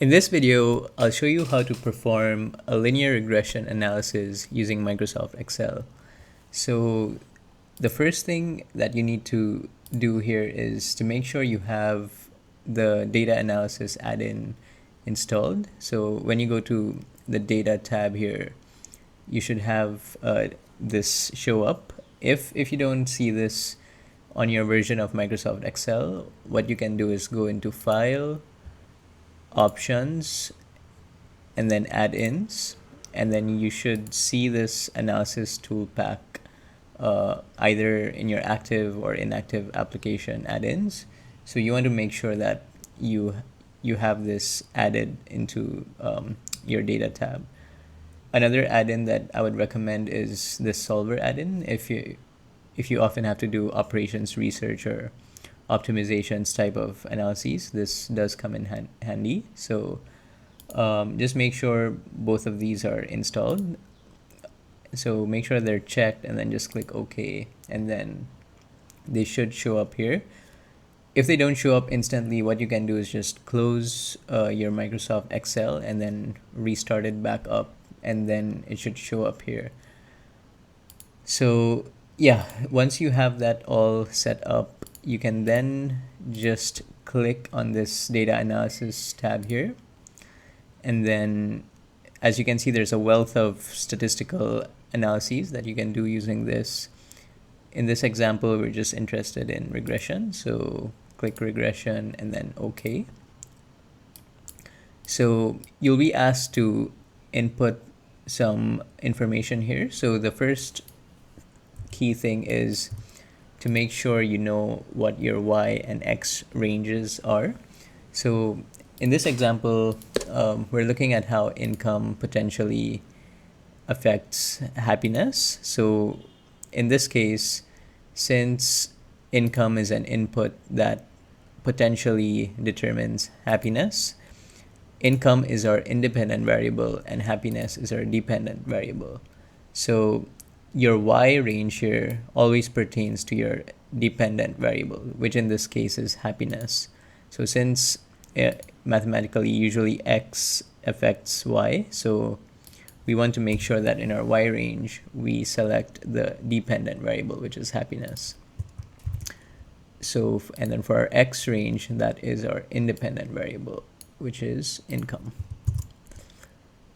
In this video, I'll show you how to perform a linear regression analysis using Microsoft Excel. So the first thing that you need to do here is to make sure you have the data analysis add-in installed. So when you go to the data tab here, you should have this show up. If you don't see this on your version of Microsoft Excel, what you can do is go into File, Options, and then Add-ins, and then you should see this analysis tool pack either in your active or inactive application add-ins. So you want to make sure that you have this added into your data tab. Another add-in that I would recommend is this solver add-in. If you often have to do operations research or optimizations type of analyses, this does come in handy. So just make sure both of these are installed. So make sure they're checked and then just click OK, and then they should show up here. If they don't show up instantly, what you can do is just close your Microsoft Excel and then restart it back up, and then it should show up here. So yeah, once you have that all set up, you can then just click on this data analysis tab here, and then as you can see, there's a wealth of statistical analyses that you can do using this. In this example, we're just interested in regression, so click regression and then OK. So you'll be asked to input some information here. So the first key thing is to make sure you know what your Y and X ranges are. So in this example, we're looking at how income potentially affects happiness. So in this case, since income is an input that potentially determines happiness, income is our independent variable and happiness is our dependent variable. So your Y range here always pertains to your dependent variable, which in this case is happiness. So since mathematically usually X affects Y, so we want to make sure that in our Y range we select the dependent variable, which is happiness. So, and then for our X range, that is our independent variable, which is income.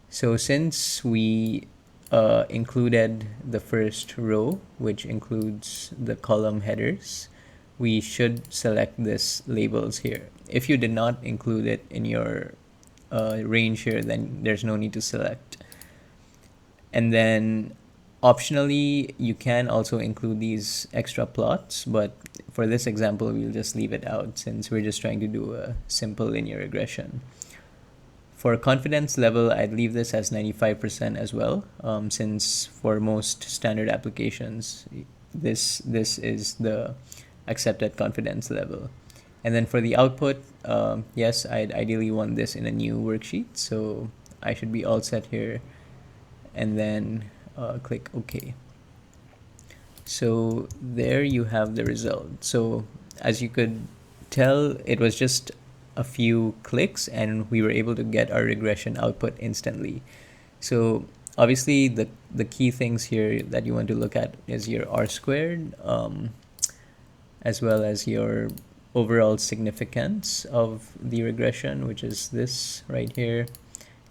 So since we included the first row, which includes the column headers, we should select this labels here. If you did not include it in your range here, then there's no need to select. And then optionally, you can also include these extra plots, but for this example, we'll just leave it out since we're just trying to do a simple linear regression. For confidence level, I'd leave this as 95% as well, since for most standard applications, this is the accepted confidence level. And then for the output, yes, I'd ideally want this in a new worksheet, so I should be all set here, and then click OK. So there you have the result. So as you could tell, it was just a few clicks and we were able to get our regression output instantly. So obviously the key things here that you want to look at is your R squared, as well as your overall significance of the regression, which is this right here,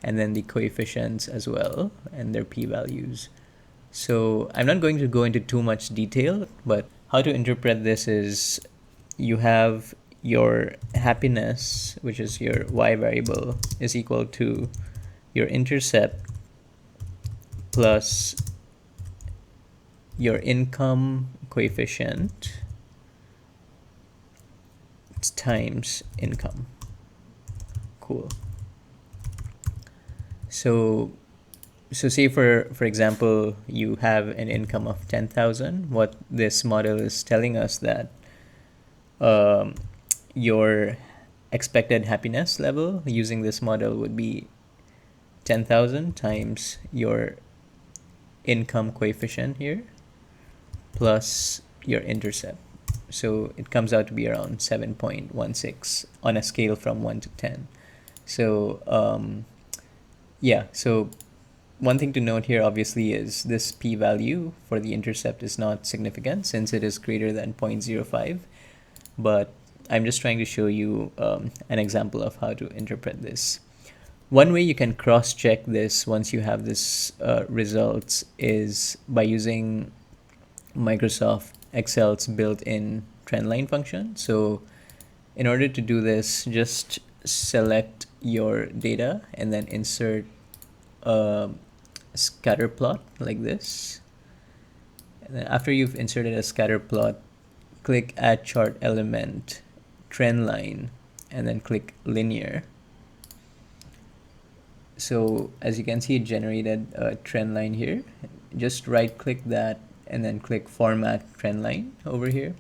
and then the coefficients as well and their p-values. So I'm not going to go into too much detail, but how to interpret this is you have your happiness, which is your Y variable, is equal to your intercept plus your income coefficient times income. Cool. So say for example, you have an income of 10,000. What this model is telling us that your expected happiness level using this model would be 10,000 times your income coefficient here plus your intercept. So it comes out to be around 7.16 on a scale from 1 to 10. So yeah, so one thing to note here obviously is this p-value for the intercept is not significant since it is greater than 0.05, but I'm just trying to show you an example of how to interpret this. One way you can cross-check this once you have this results is by using Microsoft Excel's built-in trendline function. So in order to do this, just select your data and then insert a scatter plot like this. And then after you've inserted a scatter plot, click Add Chart Element, Trend Line, and then click Linear. So as you can see, it generated a trend line here. Just right click that and then click Format Trend Line over here.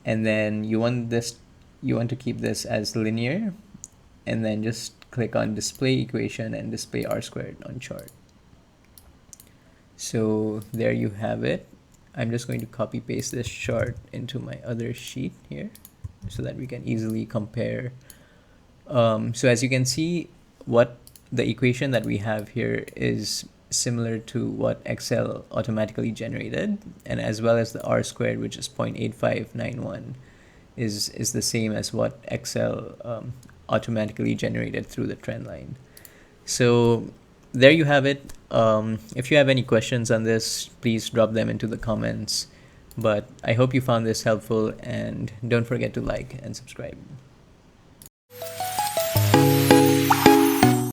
And then you want to keep this as linear, and then just click on Display Equation and display R squared on chart. So there you have it. I'm just going to copy paste this chart into my other sheet here so that we can easily compare. So as you can see, what the equation that we have here is similar to what Excel automatically generated, and as well as the R squared, which is 0.8591, is the same as what Excel automatically generated through the trend line. So there you have it. If you have any questions on this, please drop them into the comments. But I hope you found this helpful, and don't forget to like and subscribe.